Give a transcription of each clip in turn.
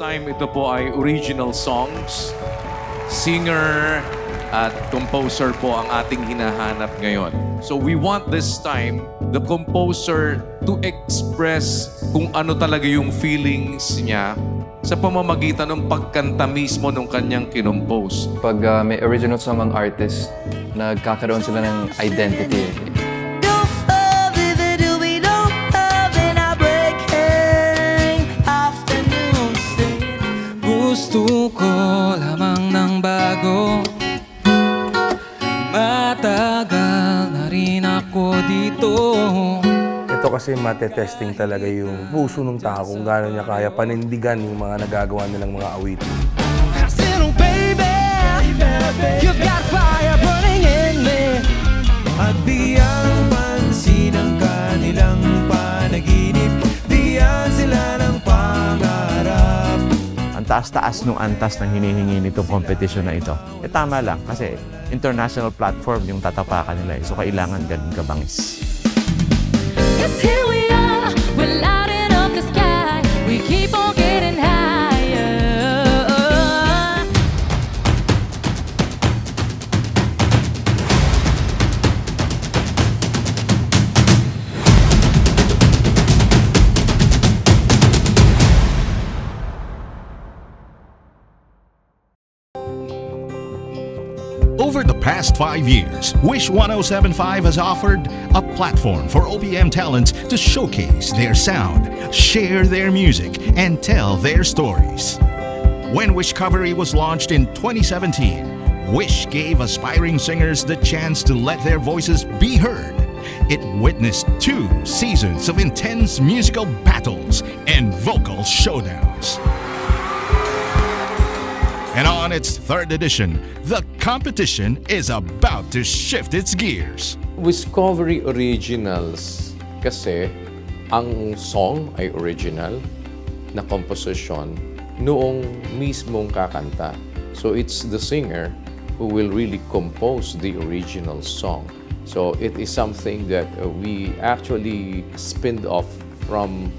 time, ito po ay original songs. Singer at composer po ang ating hinahanap ngayon. So we want this time the composer to express kung ano talaga yung feelings niya sa pamamagitan ng pagkanta mismo ng kanyang kinompose. Pag may original song ang artist, nagkakaroon sila ng identity. Gusto ko lamang ng bago. Matagal na rin ako dito. Ito kasi matetesting talaga yung puso ng tao kung gaano niya kaya panindigan yung mga nagagawa nilang mga awitin. You've got fire burning in me. At biyang pansin ang kanilang panaginip, diyan sila ng pangarap. Ang taas-taas nung antas ng hinihingi nitong competition na ito. Tama lang kasi international platform yung tatapakan nila. So kailangan ganun kabangis. Yes, here we are, we're lighting up the sky. We keep on getting higher. Over the past 5 years, Wish 1075 has offered a platform for OPM talents to showcase their sound, share their music, and tell their stories. When Wishcovery was launched in 2017, Wish gave aspiring singers the chance to let their voices be heard. It witnessed 2 seasons of intense musical battles and vocal showdowns. And on its 3rd edition, the competition is about to shift its gears. Wishcovery Originals kasi ang song ay original na composition noong mismong kakanta. So it's the singer who will really compose the original song. So it is something that we actually spinned off from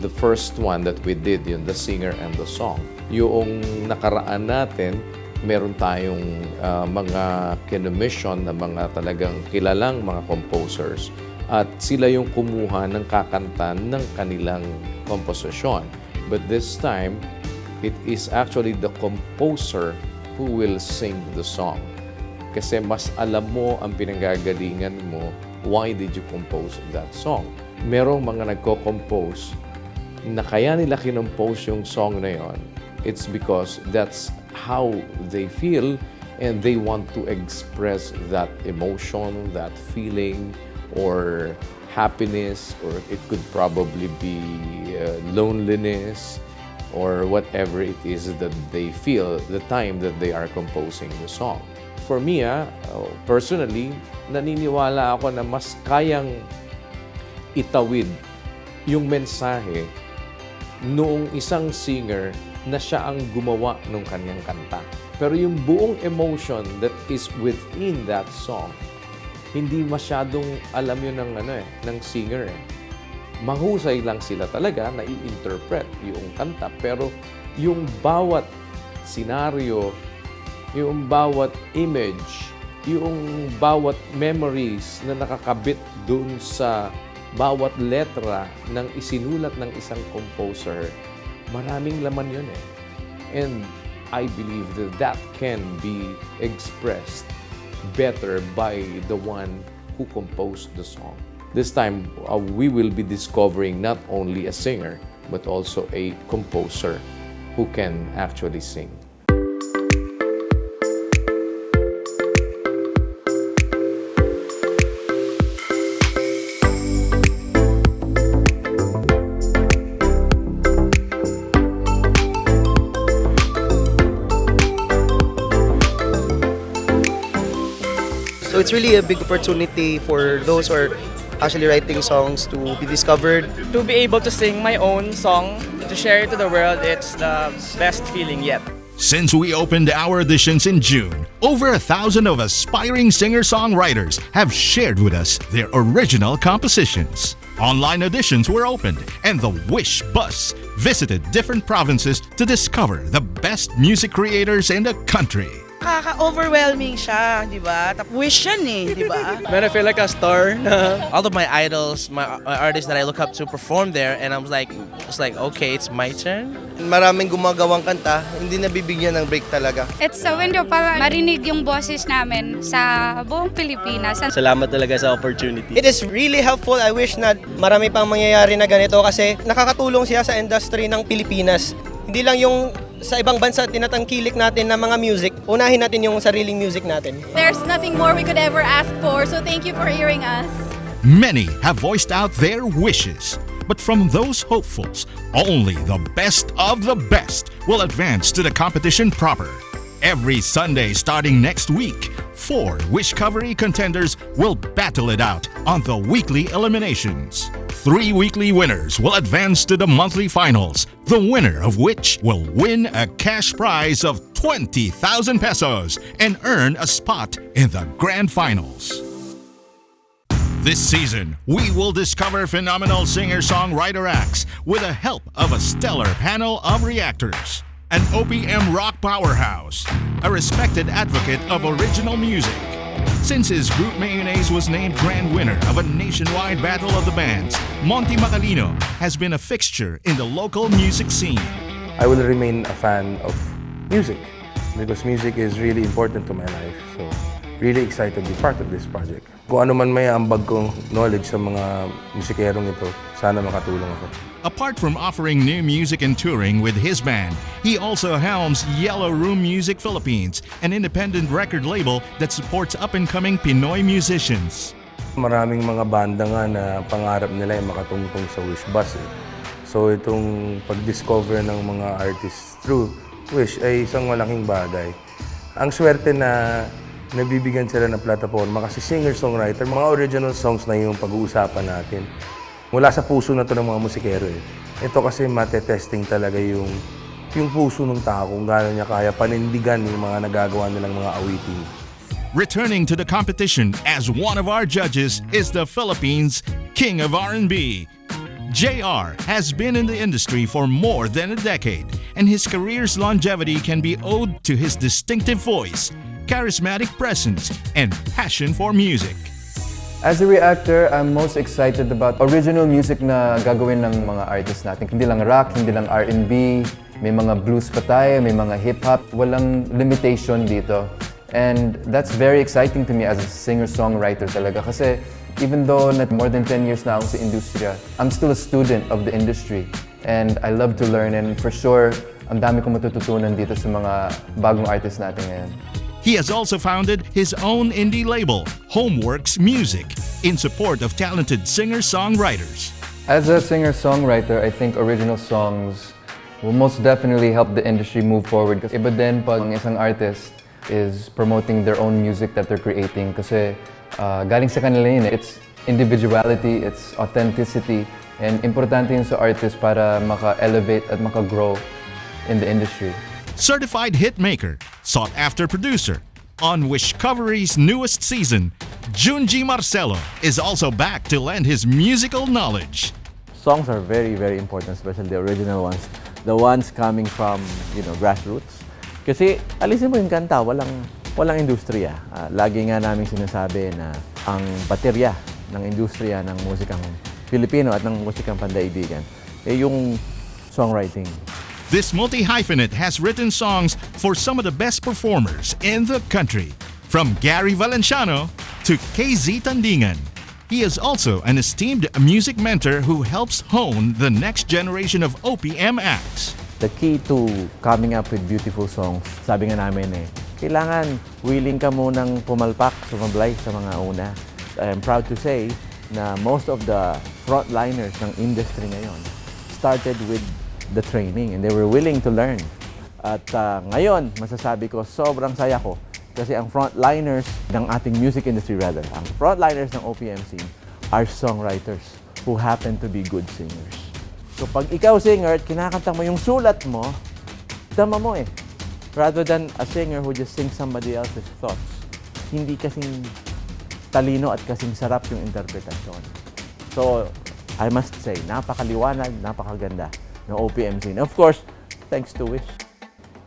the first one that we did, yun, the singer and the song. Yung nakaraan natin, meron tayong mga kinomission na mga talagang kilalang mga composers at sila yung kumuha ng kakanta ng kanilang komposisyon. But this time, it is actually the composer who will sing the song. Kasi mas alam mo ang pinanggagalingan mo, why did you compose that song? Merong mga nagko-compose na kaya nila kinompose yung song na yon. It's because that's how they feel and they want to express that emotion, that feeling, or happiness, or it could probably be loneliness, or whatever it is that they feel the time that they are composing the song. For me, personally, naniniwala ako na mas kayang itawid yung mensahe noong isang singer na siya ang gumawa ng kanyang kanta. Pero yung buong emotion that is within that song, hindi masyadong alam yun ng singer. Mahusay lang sila talaga na i-interpret yung kanta. Pero yung bawat senaryo, yung bawat image, yung bawat memories na nakakabit dun sa bawat letra ng isinulat ng isang composer, maraming laman yun eh. And I believe that that can be expressed better by the one who composed the song. This time, we will be discovering not only a singer, but also a composer who can actually sing. So it's really a big opportunity for those who are actually writing songs to be discovered. To be able to sing my own song, to share it to the world, it's the best feeling yet. Since we opened our auditions in June, over 1,000 of aspiring singer-songwriters have shared with us their original compositions. Online auditions were opened, and the Wish Bus visited different provinces to discover the best music creators in the country. Kaka-overwhelming siya, di ba? Wish yan eh, di ba? Man, I feel like a star. All of my idols, my artists that I look up to perform there, and I was like, okay, it's my turn. Maraming gumagawang kanta, hindi nabibigyan ng break talaga. It's a window para marinig yung boses namin sa buong Pilipinas. Salamat talaga sa opportunity. It is really helpful. I wish na marami pang mangyayari na ganito kasi nakakatulong siya sa industry ng Pilipinas. Hindi lang yung sa ibang bansa tinatangkilik natin na mga music, unahin natin yung sariling music natin. There's nothing more we could ever ask for, so thank you for hearing us. Many have voiced out their wishes, but from those hopefuls, only the best of the best will advance to the competition proper. Every Sunday starting next week, 4 Wishcovery contenders will battle it out on the weekly eliminations. 3 weekly winners will advance to the monthly finals, the winner of which will win a cash prize of 20,000 pesos and earn a spot in the grand finals. This season, we will discover phenomenal singer-songwriter acts with the help of a stellar panel of reactors. An OPM rock powerhouse, a respected advocate of original music. Since his group Mayonnaise was named grand winner of a nationwide battle of the bands, Monty Macalino has been a fixture in the local music scene. I will remain a fan of music because music is really important to my life. So, really excited to be part of this project. Kung ano man may ambag kong knowledge sa mga musikerong ito, sana makatulong ako. Apart from offering new music and touring with his band, he also helms Yellow Room Music Philippines, an independent record label that supports up-and-coming Pinoy musicians. Maraming mga banda nga na pangarap nila ay makatungtong sa Wish Bus. So itong pag-discover ng mga artists through Wish ay isang malaking bagay. Ang swerte na nabibigyan sila ng plataforma kasi singer-songwriter, mga original songs na yung pag-uusapan natin. Mula sa puso na to ng mga musikero eh. Ito kasi matetesting talaga yung puso ng tao kung gaano niya kaya panindigan yung mga nagagawa nilang mga awitin. Returning to the competition as one of our judges is the Philippines' King of R&B. JR has been in the industry for more than a decade, and his career's longevity can be owed to his distinctive voice, charismatic presence, and passion for music. As a reactor, I'm most excited about original music na gagawin ng mga artists natin. Hindi lang rock, hindi lang R&B, may mga blues pa tayo, may mga hip-hop. Walang limitation dito. And that's very exciting to me as a singer-songwriter talaga. Kasi even though na more than 10 years na ako sa industriya, I'm still a student of the industry. And I love to learn, and for sure, ang dami kong matututunan dito sa mga bagong artists natin ngayon. He has also founded his own indie label, Homeworks Music, in support of talented singer-songwriters. As a singer-songwriter, I think original songs will most definitely help the industry move forward. Kasi iba din pag ang isang artist is promoting their own music that they're creating. Kasi galing sa kanila yun. It's individuality, it's authenticity, and importante yun sa artist para maka-elevate at maka-grow in the industry. Certified hitmaker, sought-after producer. On Wishcovery's newest season, Junji Marcelo is also back to lend his musical knowledge. Songs are very, very important, especially the original ones. The ones coming from, grassroots. Kasi alisin mo yung kanta, walang industriya. Lagi nga namin sinasabi na ang baterya ng industriya ng musikang Filipino at ng musikang pandaigdigan yung songwriting. This multi-hyphenate has written songs for some of the best performers in the country, from Gary Valenciano to KZ Tandingan. He is also an esteemed music mentor who helps hone the next generation of OPM acts. The key to coming up with beautiful songs, sabi nga namin kailangan willing ka munang pumalpak, sumablay sa mga una. I am proud to say na most of the frontliners ng industry ngayon started with the training and they were willing to learn. At ngayon, masasabi ko, sobrang saya ko kasi ang frontliners ng ating music industry ang frontliners ng OPM scene are songwriters who happen to be good singers. So pag ikaw singer at kinakanta mo yung sulat mo, dama mo rather than a singer who just sings somebody else's thoughts. Hindi kasing talino at kasing sarap yung interpretasyon. So I must say, napakaliwanag, napakaganda ng OPM scene. Of course, thanks to Wish.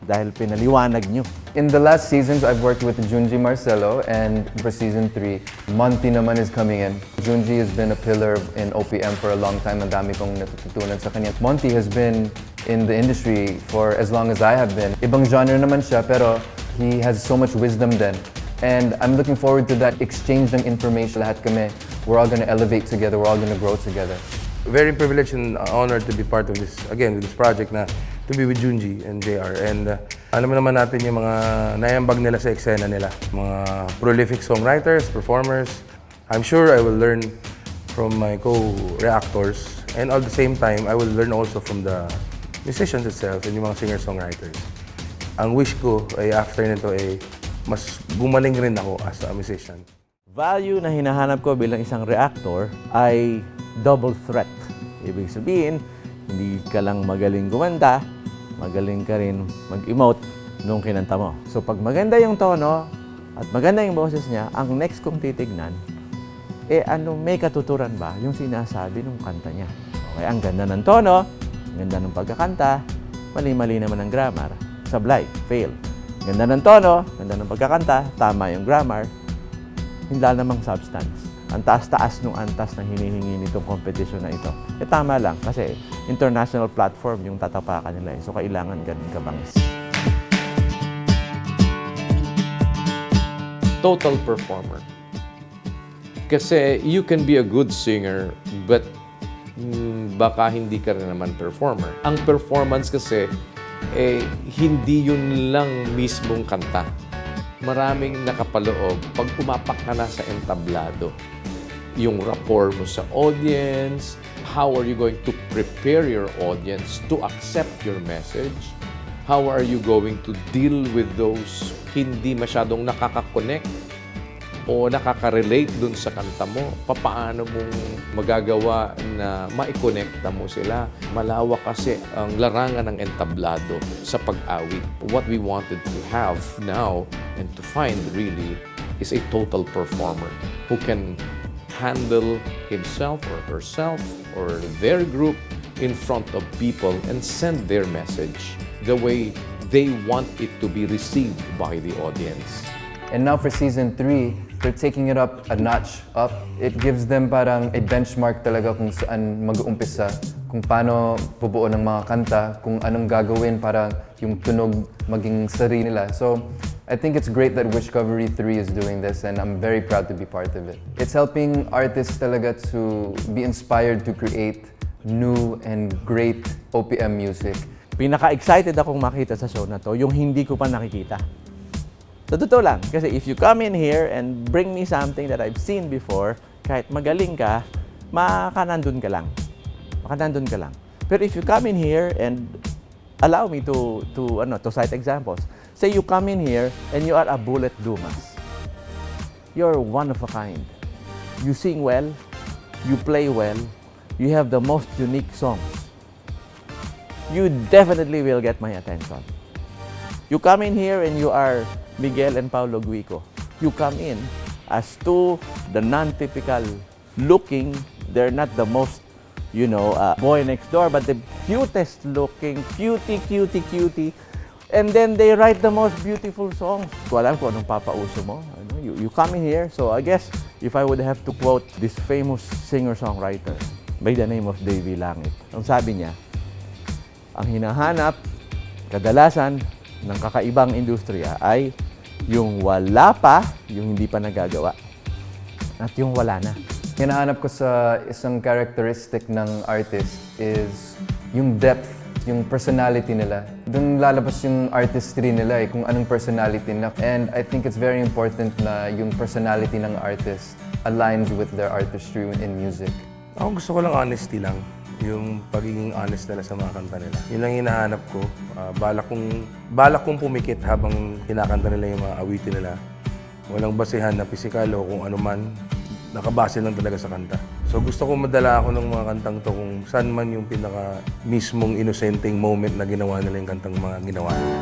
Dahil pinaliwanag nyo. In the last seasons, I've worked with Junji Marcelo, and for season 3, Monty naman is coming in. Junji has been a pillar in OPM for a long time. Ang dami kong natututunan sa kanya. Monty has been in the industry for as long as I have been. Ibang genre naman siya, pero he has so much wisdom then. And I'm looking forward to that exchange ng information. Lahat kami, we're all gonna elevate together, we're all gonna grow together. Very privileged and honored to be part of this, again, with this project na to be with Junji and JR. And alam naman natin yung mga naiambag nila sa eksena nila. Mga prolific songwriters, performers. I'm sure I will learn from my co-reactors. And at the same time, I will learn also from the musicians itself and yung mga singer-songwriters. Ang wish ko ay after nito ay mas gumaling rin ako as a musician. Value na hinahanap ko bilang isang reactor ay double threat. Ibig sabihin, hindi ka lang magaling gumanda, magaling ka rin mag-emote nung kinanta mo. So pag maganda yung tono at maganda yung boses niya, ang next kong titignan, may katuturan ba yung sinasabi nung kanta niya? Okay, ang ganda ng tono, ang ganda ng pagkakanta, mali-mali naman ang grammar, sablay, fail. Ganda ng tono, ganda ng pagkakanta, tama yung grammar, hindi namang substance. Ang taas-taas nung antas na hinihingi nitong competition na ito. Tama lang kasi international platform yung tatapakan nila. So kailangan ganun kabangis. Total performer. Kasi you can be a good singer but baka hindi ka rin naman performer. Ang performance kasi hindi yun lang mismong kanta. Maraming nakapaloob pag umapak ka na sa entablado. Yung rapport mo sa audience, how are you going to prepare your audience to accept your message? How are you going to deal with those hindi masyadong nakaka-connect o nakaka-relate dun sa kanta mo? Paano mong magagawa na ma-connecta mo sila? Malawak kasi ang larangan ng entablado sa pag-awit. What we wanted to have now and to find really is a total performer who can handle himself or herself or their group in front of people and send their message the way they want it to be received by the audience. And now for season 3, they're taking it up a notch up. It gives them parang a benchmark talaga kung saan mag-uumpisa, kung paano bubuo ng mga kanta, kung anong gagawin para yung tunog maging sarili nila. So I think it's great that Wishcovery 3 is doing this, and I'm very proud to be part of it. It's helping artists talaga to be inspired to create new and great OPM music. Pinaka-excited akong makita sa show na to, yung hindi ko pa nakikita. Sa totoo lang, kasi if you come in here and bring me something that I've seen before, kahit magaling ka, makanandun ka lang. Makanandun ka lang. Pero if you come in here and allow me to cite examples. Say you come in here and you are a Bullet Dumas. You're one of a kind. You sing well, you play well, you have the most unique songs. You definitely will get my attention. You come in here and you are Miguel and Paulo Guico. You come in as the non-typical looking, they're not the most, boy next door, but the cutest looking, cutie. And then they write the most beautiful songs. Ko alam kung anong papauso mo. You come in here. So I guess if I would have to quote this famous singer-songwriter by the name of Davy Langit, ang sabi niya, ang hinahanap kadalasan ng kakaibang industriya ay yung wala pa, yung hindi pa nagagawa, at yung wala na. Hinahanap ko sa isang characteristic ng artist is yung depth, yung personality nila. Doon lalabas yung artistry nila kung anong personality nila. And I think it's very important na yung personality ng artist aligns with their artistry in music. Ako gusto ko lang honesty lang. Yung pagiging honest nila sa mga kanta nila. Yun lang hinahanap ko. Balak kong pumikit habang kinakanta nila yung mga awitin nila. Walang basehan na pisikal o kung ano man. Nakabase lang talaga sa kanta. So gusto ko madala ako ng mga kantang to kung saan man yung pinaka mismong innocenteng moment na ginawa nila yung kantang mga ginawa nila.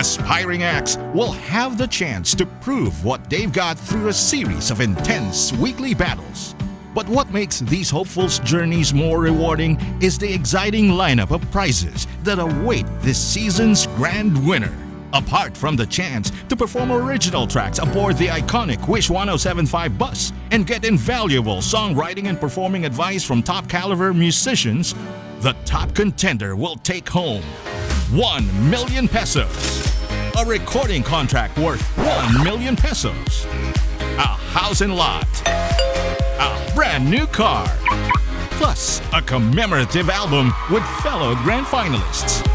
Aspiring acts will have the chance to prove what they've got through a series of intense weekly battles. But what makes these hopefuls' journeys more rewarding is the exciting lineup of prizes that await this season's grand winner. Apart from the chance to perform original tracks aboard the iconic Wish 1075 bus and get invaluable songwriting and performing advice from top caliber musicians, the top contender will take home 1 million pesos, a recording contract worth 1 million pesos, a house and lot, a brand new car, plus a commemorative album with fellow grand finalists.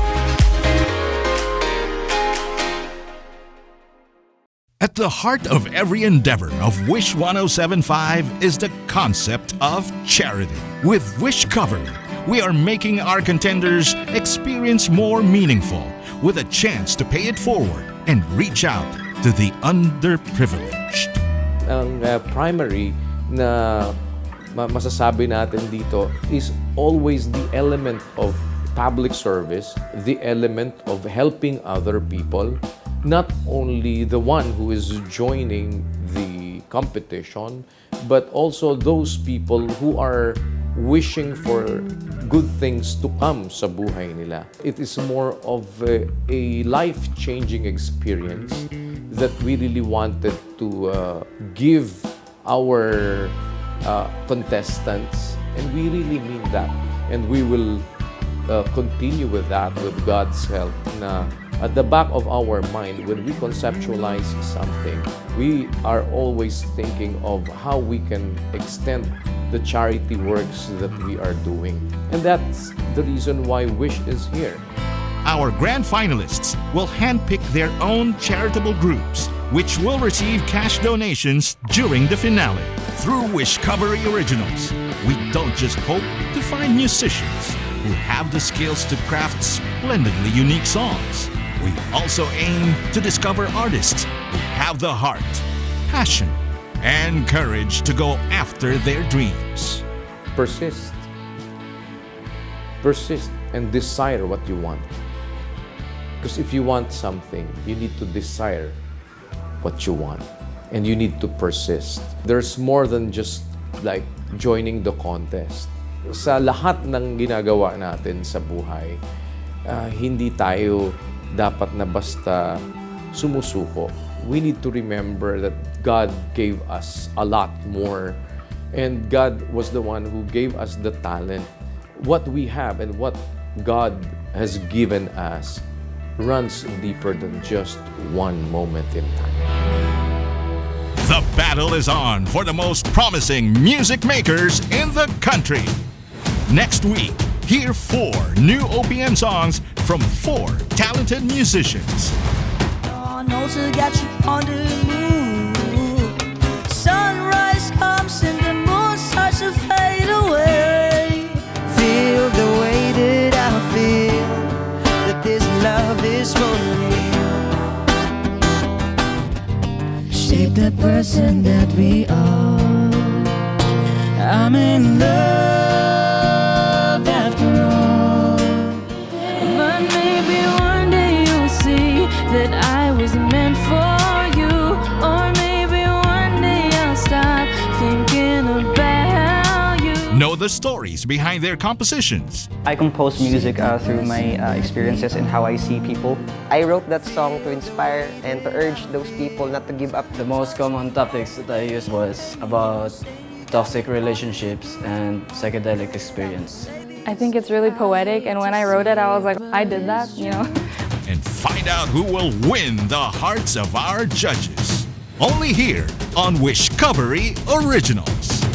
At the heart of every endeavor of Wish 1075 is the concept of charity. With Wishcovery, we are making our contenders' experience more meaningful with a chance to pay it forward and reach out to the underprivileged. Ang primary na masasabi natin dito is always the element of public service, the element of helping other people, not only the one who is joining the competition, but also those people who are wishing for good things to come sa buhay nila. It is more of a life-changing experience that we really wanted to give our contestants, and we really mean that. And we will continue with that with God's help. Na at the back of our mind, when we conceptualize something, we are always thinking of how we can extend the charity works that we are doing. And that's the reason why Wish is here. Our grand finalists will handpick their own charitable groups, which will receive cash donations during the finale. Through Wishcovery Originals, we don't just hope to find musicians who have the skills to craft splendidly unique songs. We also aim to discover artists who have the heart, passion, and courage to go after their dreams. Persist. Persist and desire what you want. Because if you want something, you need to desire what you want. And you need to persist. There's more than just like joining the contest. Sa lahat ng ginagawa natin sa buhay, hindi tayo dapat na basta sumusuko. We need to remember that God gave us a lot more. And God was the one who gave us the talent. What we have and what God has given us runs deeper than just one moment in time. The battle is on for the most promising music makers in the country. Next week, hear 4 new OPM songs from 4 talented musicians. Knows I got you on the move. Sunrise comes and the moon starts to fade away. Feel the way that I feel, that this love is for real. Shape the person that we are. I'm in love after all. But maybe one day you'll see that I was meant for you. Or maybe one day I'll stop thinking about you. Know the stories behind their compositions. I compose music through my experiences and how I see people. I wrote that song to inspire and to urge those people not to give up. The most common topics that I used was about toxic relationships and psychedelic experience. I think it's really poetic, and when I wrote it, I was like, I did that, you know. And find out who will win the hearts of our judges. Only here on Wishcovery Originals.